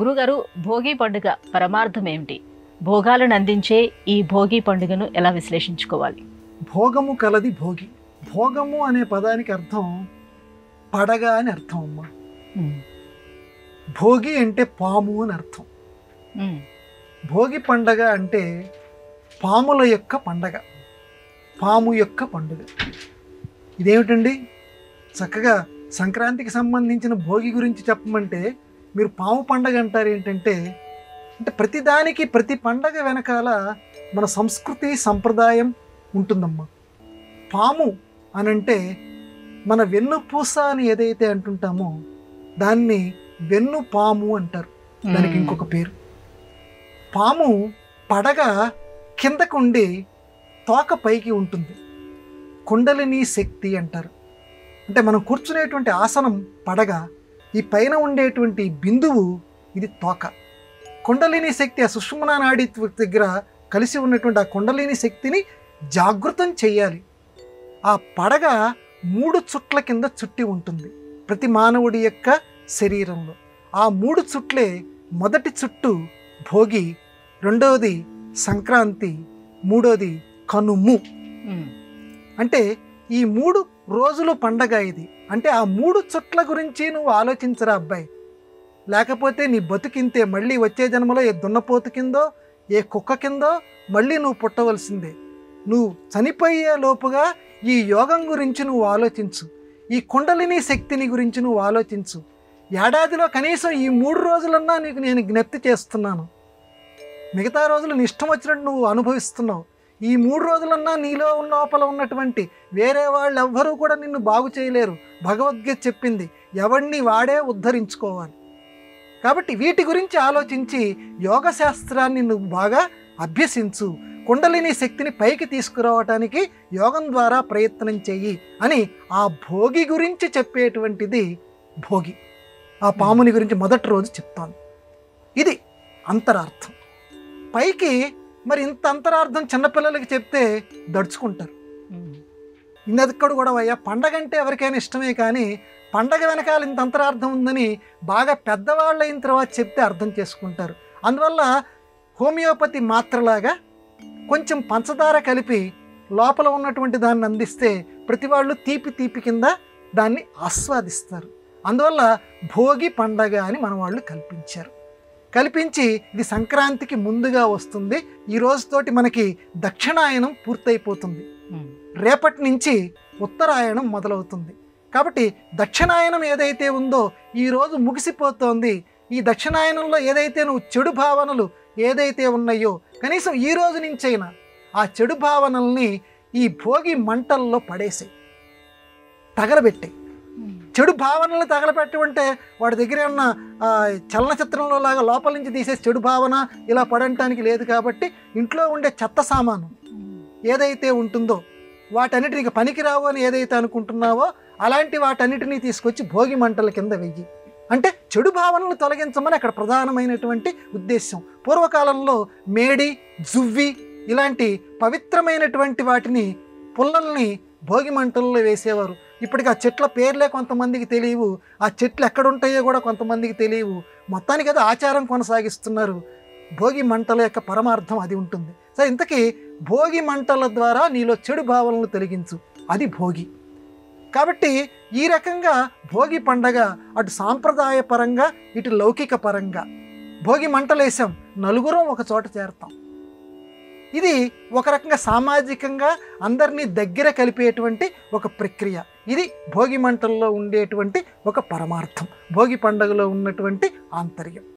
గురుగారు, భోగి పండుగ పరమార్థం ఏమిటి? భోగాలను అందించే ఈ భోగి పండుగను ఎలా విశ్లేషించుకోవాలి? భోగము కలది భోగి. భోగము అనే పదానికి అర్థం పడగ అని అర్థం అమ్మా. భోగి అంటే పాము అని అర్థం. భోగి పండగ అంటే పాముల యొక్క పండగ, పాము యొక్క పండుగ. ఇదేమిటండి, చక్కగా సంక్రాంతికి సంబంధించిన భోగి గురించి చెప్పమంటే మీరు పాము పండగ అంటారు. ఏంటంటే ప్రతిదానికి, ప్రతి పండగ వెనకాల మన సంస్కృతి సంప్రదాయం ఉంటుందమ్మా. పాము అనంటే మన వెన్నుపూస అని ఏదైతే అంటుంటామో దాన్ని వెన్ను పాము అంటారు. దానికి ఇంకొక పేరు. పాము పడగ కిందకుండి తోక పైకి ఉంటుంది. కుండలిని శక్తి అంటారు. అంటే మనం కూర్చునేటువంటి ఆసనం పడగ, ఈ పైన ఉండేటువంటి బిందువు ఇది తోక. కుండలిని శక్తి ఆ సుషుమ్నా నాడి దగ్గర కలిసి ఉన్నటువంటి ఆ కుండలిని శక్తిని జాగృతం చేయాలి. ఆ పడగ 3 చుట్ల కింద చుట్టి ఉంటుంది ప్రతి మానవుడి యొక్క శరీరంలో. ఆ 3 చుట్లే మొదటి చుట్టు భోగి, రెండవది సంక్రాంతి, మూడోది కనుము. అంటే ఈ 3 రోజులు పండగ ఇది. అంటే ఆ 3 చుట్ల గురించి నువ్వు ఆలోచించరా అబ్బాయి, లేకపోతే నీ బతుకింతే. మళ్ళీ వచ్చే జన్మలో ఏ దున్నపోతు కిందో ఏ కుక్క కిందో మళ్ళీ నువ్వు పుట్టవలసిందే. నువ్వు చనిపోయే లోపుగా ఈ యోగం గురించి నువ్వు ఆలోచించు, ఈ కుండలిని శక్తిని గురించి నువ్వు ఆలోచించు. ఏడాదిలో కనీసం ఈ 3 రోజులన్నా నీకు నేను జ్ఞప్తి చేస్తున్నాను. మిగతా రోజులు నీ ఇష్టం వచ్చినట్టు నువ్వు అనుభవిస్తున్నావు. ఈ 3 రోజులన్నా నీలో లోపల ఉన్నటువంటి వేరే వాళ్ళు ఎవ్వరూ కూడా నిన్ను బాగు చేయలేరు. భగవద్గీత చెప్పింది, ఎవడిని వాడే ఉద్ధరించుకోవాలి. కాబట్టి వీటి గురించి ఆలోచించి యోగ శాస్త్రాన్ని నువ్వు బాగా అభ్యసించు. కుండలిని శక్తిని పైకి తీసుకురావటానికి యోగం ద్వారా ప్రయత్నం చెయ్యి అని ఆ భోగి గురించి చెప్పేటువంటిది భోగి. ఆ పాముని గురించి మొదటి రోజు చెప్తాను. ఇది అంతరార్థం. పైకి మరి ఇంత అంతరార్థం చిన్నపిల్లలకి చెప్తే దడుచుకుంటారు. ఇందక్కడ కూడా అయ్యా, పండగ అంటే ఎవరికైనా ఇష్టమే, కానీ పండగ వెనకాల ఇంత అంతరార్థం ఉందని బాగా పెద్దవాళ్ళు అయిన తర్వాత చెప్తే అర్థం చేసుకుంటారు. అందువల్ల హోమియోపతి మాత్రలాగా కొంచెం పంచదార కలిపి లోపల ఉన్నటువంటి దాన్ని అందిస్తే ప్రతి వాళ్ళు తీపి కింద దాన్ని ఆస్వాదిస్తారు. అందువల్ల భోగి పండగ అని మన వాళ్ళు కల్పించి ఇది సంక్రాంతికి ముందుగా వస్తుంది. ఈ రోజుతోటి మనకి దక్షిణాయనం పూర్తయిపోతుంది. రేపటి నుంచి ఉత్తరాయణం మొదలవుతుంది. కాబట్టి దక్షిణాయనం ఏదైతే ఉందో ఈరోజు ముగిసిపోతోంది. ఈ దక్షిణాయనంలో ఏదైతే నువ్వు చెడు భావనలు ఏదైతే ఉన్నాయో కనీసం ఈ రోజు నుంచైనా ఆ చెడు భావనల్ని ఈ భోగి మంటల్లో పడేసాయి, తగలబెట్టాయి. చెడు భావనలు తగలబెట్టమంటే వాడి దగ్గర ఉన్న చలనచిత్రంలో లాగా లోపల నుంచి తీసేసి చెడు భావన ఇలా పడటానికి లేదు. కాబట్టి ఇంట్లో ఉండే చెత్త సామాను ఏదైతే ఉంటుందో వాటన్నిటిని పనికిరావు అని ఏదైతే అనుకుంటున్నావో అలాంటి వాటన్నిటినీ తీసుకొచ్చి భోగి మంటల కింద వెయ్యి. అంటే చెడు భావనలు తొలగించమని అక్కడ ప్రధానమైనటువంటి ఉద్దేశం. పూర్వకాలంలో మేడి, జువ్వి ఇలాంటి పవిత్రమైనటువంటి వాటిని, పుల్లల్ని భోగి మంటల్లో వేసేవారు. ఇప్పటికి ఆ చెట్ల పేర్లే కొంతమందికి తెలియవు, ఆ చెట్లు ఎక్కడుంటాయో కూడా కొంతమందికి తెలియవు. మొత్తానికి అది ఆచారం కొనసాగిస్తున్నారు. భోగి మంటల యొక్క పరమార్థం అది ఉంటుంది. సో ఇంతకీ భోగి మంటల ద్వారా నీలో చెడు భావనలు తొలగించు, అది భోగి. కాబట్టి ఈ రకంగా భోగి పండగ అటు సాంప్రదాయ పరంగా ఇటు లౌకిక పరంగా భోగి మంటలేసాం, నలుగురం ఒక చోట చేరతాం. ఇది ఒక రకంగా సామాజికంగా అందరినీ దగ్గర కలిపేటువంటి ఒక ప్రక్రియ. ఇది భోగి మంటల్లో ఉండేటువంటి ఒక పరమార్థం, భోగి పండుగలో ఉన్నటువంటి ఆంతర్యం.